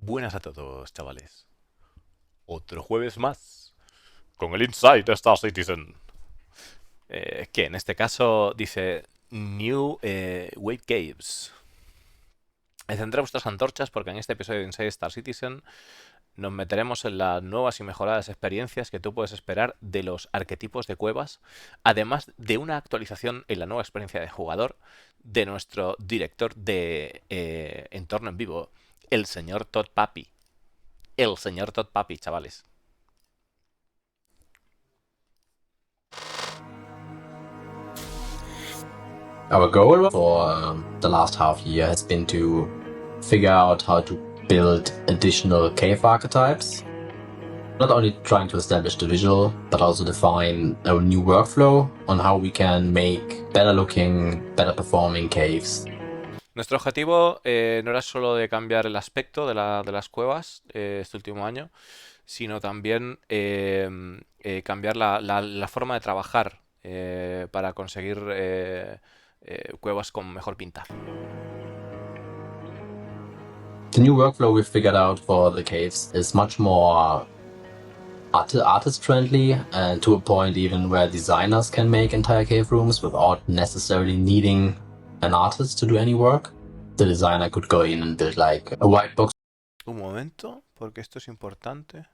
Buenas a todos, chavales. Otro jueves más con el Inside de Star Citizen. Que en este caso dice New Wave Caves. Encendré vuestras antorchas porque en este episodio de Inside Star Citizen nos meteremos en las nuevas y mejoradas experiencias que tú puedes esperar de los arquetipos de cuevas, además de una actualización en la nueva experiencia de jugador de nuestro director de entorno en vivo, el señor Todd Papi. El señor Todd Papi, chavales. Our goal for the last half year has been to figure out how to build additional cave archetypes. Not only trying to establish the visual, but also define a new workflow on how we can make better looking, better performing caves. Nuestro objetivo no era solo de cambiar el aspecto de las cuevas este último año, sino también cambiar la forma de trabajar para conseguir cuevas con mejor pinta. The new workflow we've figured out for the caves is much more artist friendly, and to a point even where designers can make entire cave rooms without necessarily needing an artist to do any work. The designer could go in and build like a white box. Un momento, porque esto es importante.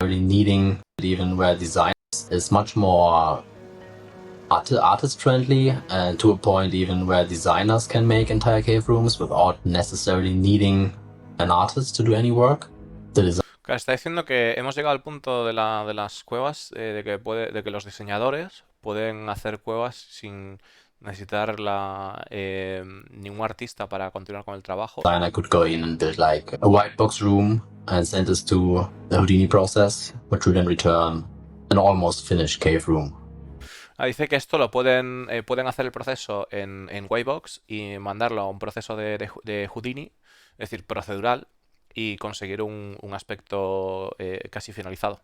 Really needing even where design is much more artist friendly, and to a point even where designers can make entire cave rooms without necessarily needing an artist to do any work. The Claro, está diciendo que hemos llegado al punto de las cuevas de que los diseñadores pueden hacer cuevas sin necesitar ningún artista para continuar con el trabajo. designer could go in and build like a white box room and send this to the Houdini process, which would then return an almost finished cave room. Dice que esto pueden hacer el proceso en Whitebox y mandarlo a un proceso de Houdini, es decir, procedural, y conseguir un aspecto casi finalizado.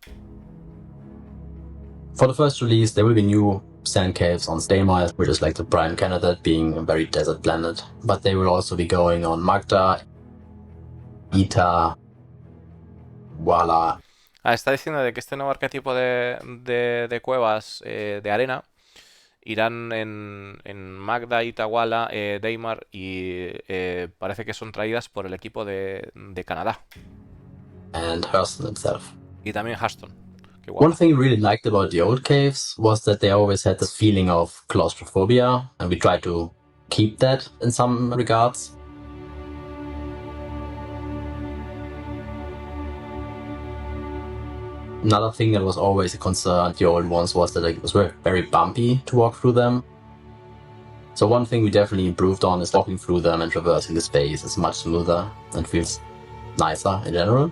For the first release, there will be new sand caves on Staymire, which is like the prime candidate, being a very desert planet. But they will also be going on Magda, Ita, Wala. Está diciendo de que este nuevo arquetipo de cuevas de arena irán en Magda, Itawala, Deimar y parece que son traídas por el equipo de Canadá. And Hurston himself. Y también Huston. One thing we really liked about the old caves was that they always had this feeling of claustrophobia, and we tried to keep that in some regards. Another thing that was always a concern at the old ones was that it was very bumpy to walk through them. So one thing we definitely improved on is walking through them and traversing the space is much smoother and feels nicer in general.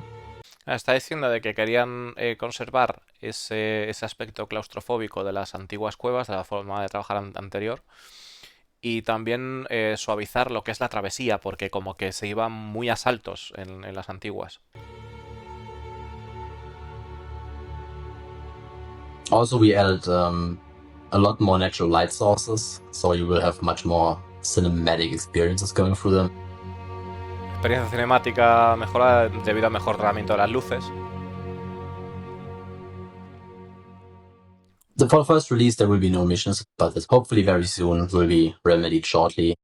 Está diciendo de que querían conservar ese aspecto claustrofóbico de las antiguas cuevas, de la forma de trabajar anterior, y también suavizar lo que es la travesía, porque como que se iban muy a saltos en las antiguas. Also, we added a lot more natural light sources, so you will have much more cinematic experiences going through them. Experiencia cinemática mejorada debido al mejor tratamiento de las luces. For the first release, there will be no missions, but hopefully very soon will be remedied shortly.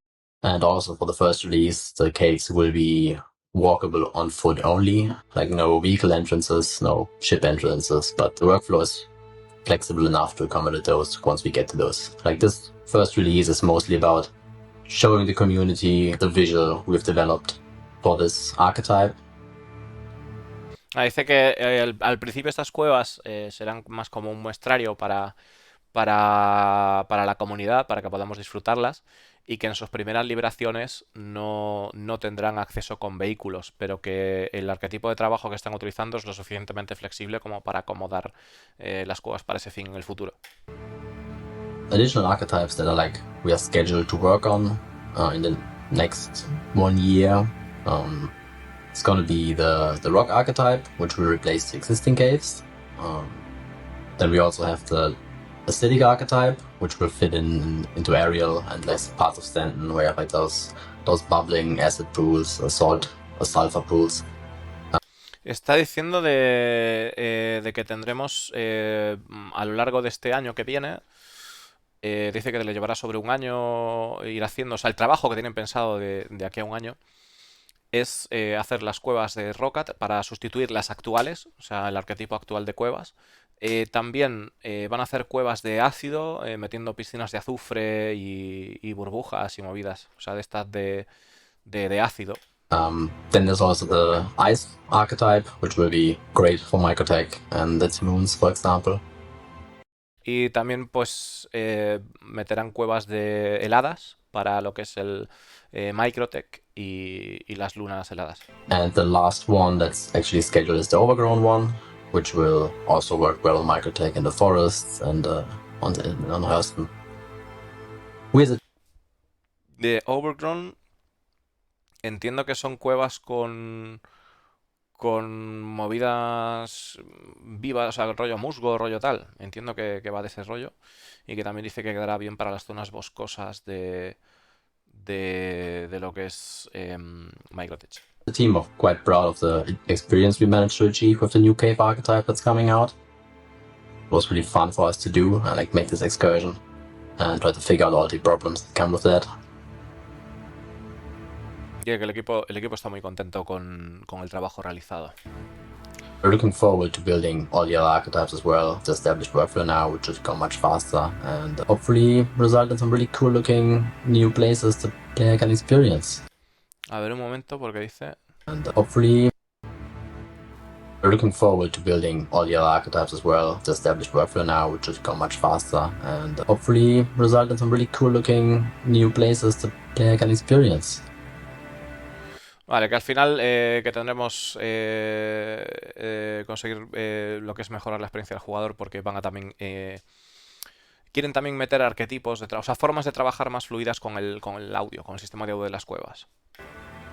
And also for the first release, the caves will be walkable on foot only, like no vehicle entrances, no ship entrances, but the workflow is flexible enough to accommodate those once we get to those. Like this first release is mostly about showing the community the visual we've developed for this archetype. Dice que al principio estas cuevas serán más como un muestrario para la comunidad, para que podamos disfrutarlas, y que en sus primeras liberaciones no tendrán acceso con vehículos, pero que el arquetipo de trabajo que están utilizando es lo suficientemente flexible como para acomodar las cuevas para ese fin en el futuro. Additional archetypes that we are scheduled to work on in the next 1 year. It's going to be the rock archetype, which will replace the existing caves. Then we also have the acidic archetype, which will fit into Ariel and less parts of Stanton, where you have like those bubbling acid pools, salt or sulfur pools. Está diciendo de que tendremos a lo largo de este año que viene, dice que le llevará sobre un año ir haciendo, o sea, el trabajo que tienen pensado de aquí a un año es hacer las cuevas de roca para sustituir las actuales, o sea, el arquetipo actual de cuevas. También van a hacer cuevas de ácido, metiendo piscinas de azufre y burbujas y movidas, o sea, de estas de ácido. Then there's also the ice archetype, which will be great for Microtech and its moons, for example. Y también pues meterán cuevas de heladas para lo que es el Microtech y las lunas heladas. And the last one that's actually scheduled is the overgrown one, which will also work well on Microtech in the forests and on Hurston. De Overgrown entiendo que son cuevas con movidas vivas, o sea, rollo musgo, rollo tal. Entiendo que va de ese rollo. Y que también dice que quedará bien para las zonas boscosas de lo que es Microtech. The team of quite proud of the experience we managed to achieve with the new cave archetype that's coming out. It was really fun for us to do and like make this excursion and try to figure out all the problems that come with that. Y que el equipo está muy contento con el trabajo realizado. We're looking forward to building all the other archetypes as well. The established workflow now will just go much faster and hopefully result in some really cool looking new places the player can experience. A ver un momento porque dice... And hopefully we're looking forward to building all the other archetypes as well. The established workflow now will just go much faster and hopefully result in some really cool looking new places the player can experience. Vale, que al final que tendremos conseguir lo que es mejorar la experiencia del jugador porque van a también... quieren también meter arquetipos, o sea, formas de trabajar más fluidas con el audio, con el sistema de audio de las cuevas.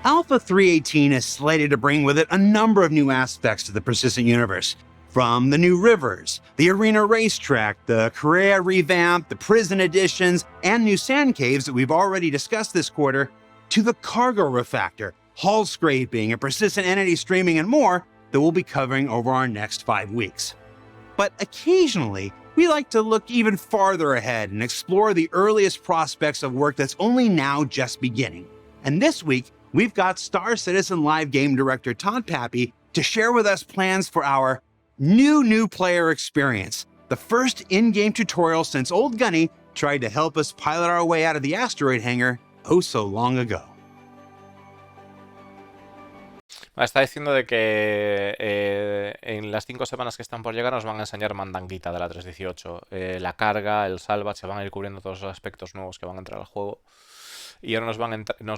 Alpha 318 is slated to bring with it a number of new aspects to the persistent universe. From the new rivers, the arena racetrack, the Correa revamp, the prison additions, and new sand caves that we've already discussed this quarter, to the cargo refactor, hull scraping, and persistent entity streaming, and more that we'll be covering over our next 5 weeks. But occasionally, we like to look even farther ahead and explore the earliest prospects of work that's only now just beginning. And this week, we've got Star Citizen Live game director Todd Pappy to share with us plans for our new player experience, the first in-game tutorial since Old Gunny tried to help us pilot our way out of the asteroid hangar oh so long ago. Está diciendo de que en las 5 semanas que están por llegar nos van a enseñar mandanguita de la 318. La carga, el salvage, se van a ir cubriendo todos los aspectos nuevos que van a entrar al juego. Y ahora nos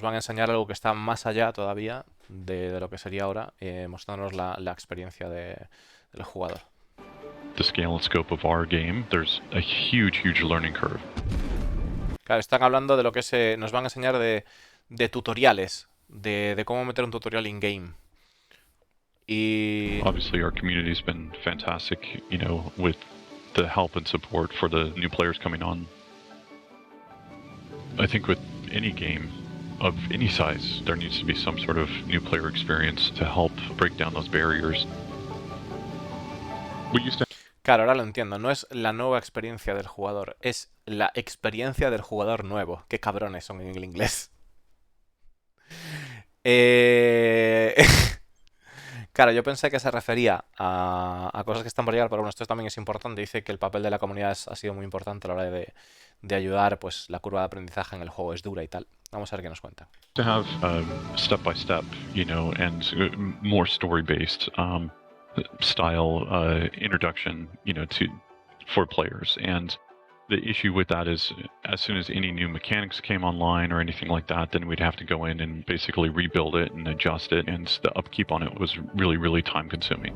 van a enseñar algo que está más allá todavía de lo que sería ahora, mostrándonos la experiencia del jugador. The scale and scope of our game, there's a huge learning curve. Claro, están hablando de lo que nos van a enseñar de tutoriales, de cómo meter un tutorial in-game. Y... Obviously our community's been fantastic, you know, with the help and support for the new players coming on. I think with any game of any size, there needs to be some sort of new player experience to help break down those barriers. We used to... Claro, ahora lo entiendo. No es la nueva experiencia del jugador, es la experiencia del jugador nuevo. Qué cabrones son en el inglés. Claro, yo pensé que se refería a cosas que están por llegar, pero bueno, esto también es importante. Dice que el papel de la comunidad ha sido muy importante a la hora de ayudar, pues la curva de aprendizaje en el juego es dura y tal. Vamos a ver qué nos cuenta. To have step by step, you know, and more story based style introduction, you know, for players. And the issue with that is, as soon as any new mechanics came online or anything like that, then we'd have to go in and basically rebuild it and adjust it, and the upkeep on it was really time consuming.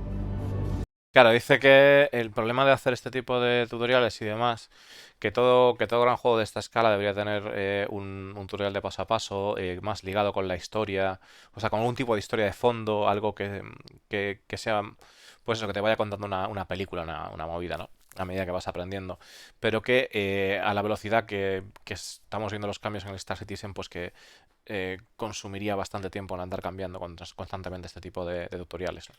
Claro, dice que el problema de hacer este tipo de tutoriales y demás, que todo gran juego de esta escala debería tener un tutorial de paso a paso, más ligado con la historia, o sea, con algún tipo de historia de fondo, algo que sea, pues eso, que te vaya contando una película, una movida, ¿no? a medida que vas aprendiendo, pero que a la velocidad que estamos viendo los cambios en el Star Citizen, pues que consumiría bastante tiempo en andar cambiando constantemente este tipo de tutoriales, ¿no?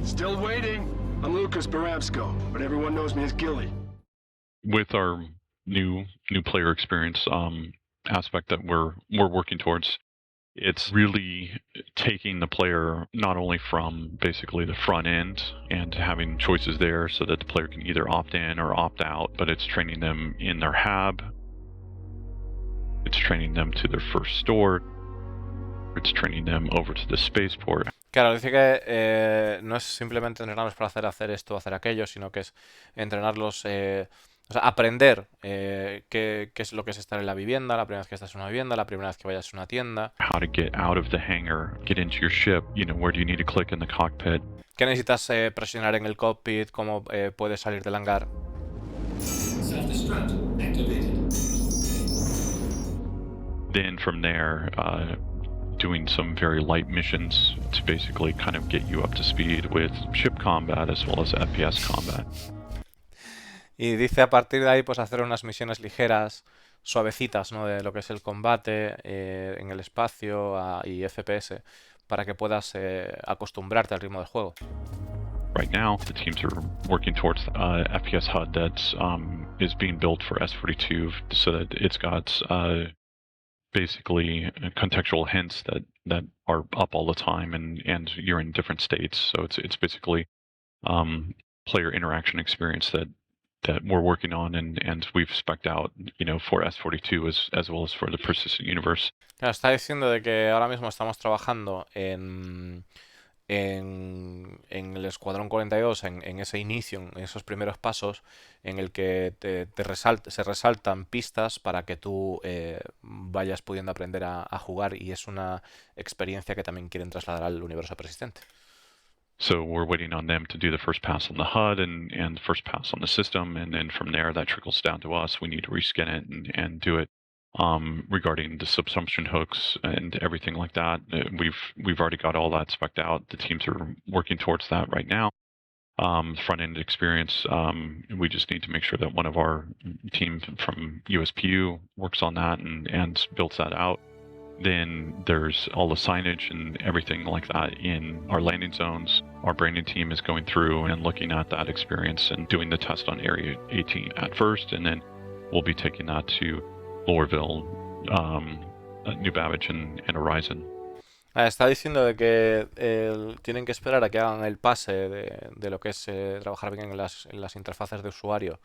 Still waiting. I'm Lucas Baramsko, but everyone knows me as Gilly. With our new player experience aspect that we're working towards, it's really taking the player not only from basically the front end and having choices there so that the player can either opt in or opt out, but it's training them in their hab, it's training them to their first store, it's training them over to the spaceport. Claro, dice que no es simplemente entrenarlos para hacer esto o hacer aquello, sino que es entrenarlos, o sea, aprender qué es lo que es estar en la vivienda, la primera vez que estás en una vivienda, la primera vez que vayas a una tienda. How to get out of the hangar, get into your ship, where do you need to click in the cockpit. ¿Qué necesitas presionar en el cockpit? ¿Cómo puedes salir del hangar? Self-destruct activated. Then from there, doing some very light missions to basically kind of get you up to speed with ship combat as well as FPS combat. Y dice a partir de ahí pues hacer unas misiones ligeras, suavecitas, ¿no? De lo que es el combate en el espacio y FPS para que puedas acostumbrarte al ritmo del juego. Right now, the teams are working towards FPS HUD that is being built for S42 so that it's got basically contextual hints that are up all the time and you're in different states. So it's basically player interaction experience that we're working on and we've spec'd out, for S42 as well as for the Persistent Universe. Claro, está diciendo de que ahora mismo estamos trabajando en el Escuadrón 42, en ese inicio, en esos primeros pasos, en el que se resaltan pistas para que tú vayas pudiendo aprender a jugar, y es una experiencia que también quieren trasladar al universo persistente. So we're waiting on them to do the first pass on the HUD and first pass on the system, and then from there that trickles down to us. We need to reskin it and do it. Regarding the subsumption hooks and everything like that, we've already got all that spec'd out. The teams are working towards that right now. Front end experience, we just need to make sure that one of our team from USPU works on that and builds that out. Then there's all the signage and everything like that in our landing zones. Our branding team is going through and looking at that experience and doing the test on Area 18 at first, and then we'll be taking that to Lorville, New Babbage and Horizon. Está diciendo de que tienen que esperar a que hagan el pase de lo que es trabajar bien en las interfaces de usuario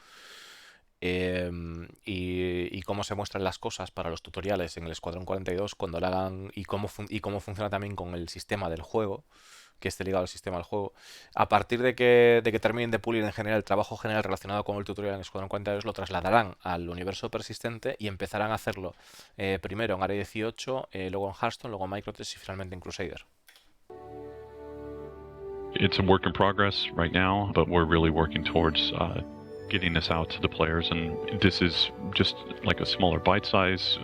y cómo se muestran las cosas para los tutoriales en el Escuadrón 42 cuando lo hagan, y cómo funciona también con el sistema del juego, que esté ligado al sistema del juego. A partir de que terminen de pulir en general el trabajo general relacionado con el tutorial en Escuadrón 42, lo trasladarán al universo persistente y empezarán a hacerlo primero en Área 18, luego en Hearthstone, luego en Microtest y finalmente en Crusader. It's a work in progress right now, but we're really working towards getting this out to the players, and this is just like a smaller bite size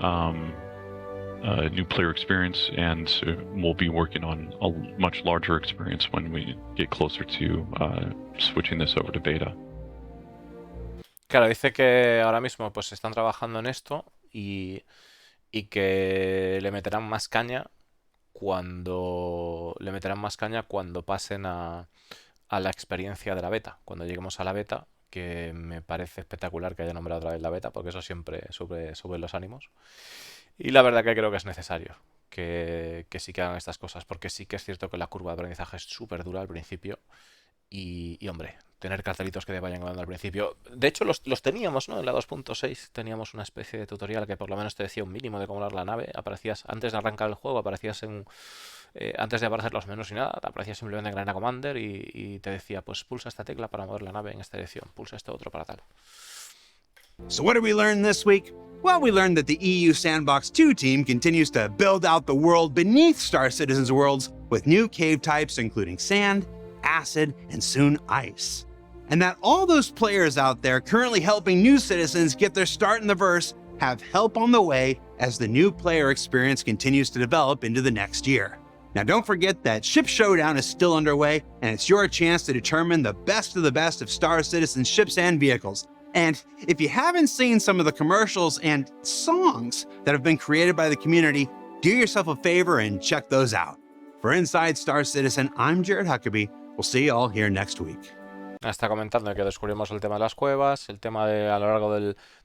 new player experience, and we'll be working on a much larger experience when we get closer to switching this over to beta. Claro, dice que ahora mismo pues están trabajando en esto y que le meterán más caña cuando pasen a la experiencia de la beta, cuando lleguemos a la beta, que me parece espectacular que haya nombrado otra vez la beta, porque eso siempre sube los ánimos. Y la verdad que creo que es necesario que sí que hagan estas cosas, porque sí que es cierto que la curva de aprendizaje es súper dura al principio. Y hombre, tener cartelitos que te vayan dando al principio. De hecho, los teníamos, ¿no? En la 2.6 teníamos una especie de tutorial que por lo menos te decía un mínimo de cómo volar la nave. Aparecías, antes de arrancar el juego, antes de aparecer los menús y nada, te aparecía simplemente en Arena Commander y te decía, pues pulsa esta tecla para mover la nave en esta dirección, pulsa esto otro para tal. So what did we learn this week? Well, we learned that the EU Sandbox 2 team continues to build out the world beneath Star Citizen's worlds with new cave types including sand, acid, and soon ice. And that all those players out there currently helping new citizens get their start in the verse have help on the way as the new player experience continues to develop into the next year. Now, don't forget that Ship Showdown is still underway, and it's your chance to determine the best of Star Citizen ships and vehicles. And if you haven't seen some of the commercials and songs that have been created by the community, do yourself a favor and check those out. For Inside Star Citizen, I'm Jared Huckabee. We'll see you all here next week. Está comentando que descubrimos el tema de las cuevas, el tema de a lo largo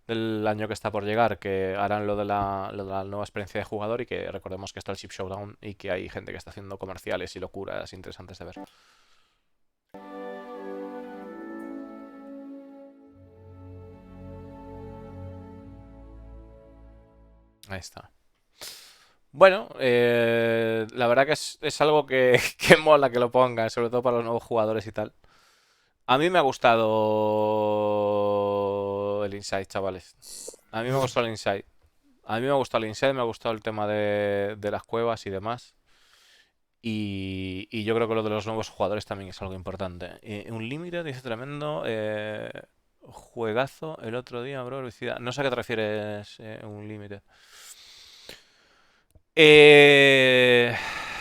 del año que está por llegar, que harán lo de la nueva experiencia de jugador y que recordemos que está el Ship Showdown y que hay gente que está haciendo comerciales y locuras interesantes de ver. Ahí está. Bueno, la verdad que es algo que mola que lo pongan, sobre todo para los nuevos jugadores y tal. A mí me ha gustado el Inside, chavales. A mí me ha gustado el Inside. A mí me ha gustado el Inside, me ha gustado el tema de las cuevas y demás. Y yo creo que lo de los nuevos jugadores también es algo importante. Un límite, dice tremendo. Juegazo el otro día, bro. No sé a qué te refieres, un límite.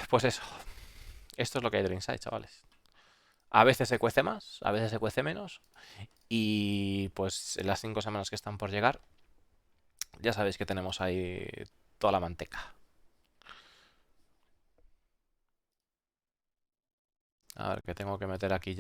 Pues eso. Esto es lo que hay del Inside, chavales. A veces se cuece más, a veces se cuece menos. Y pues en las 5 semanas que están por llegar, ya sabéis que tenemos ahí toda la manteca. A ver, que tengo que meter aquí ya.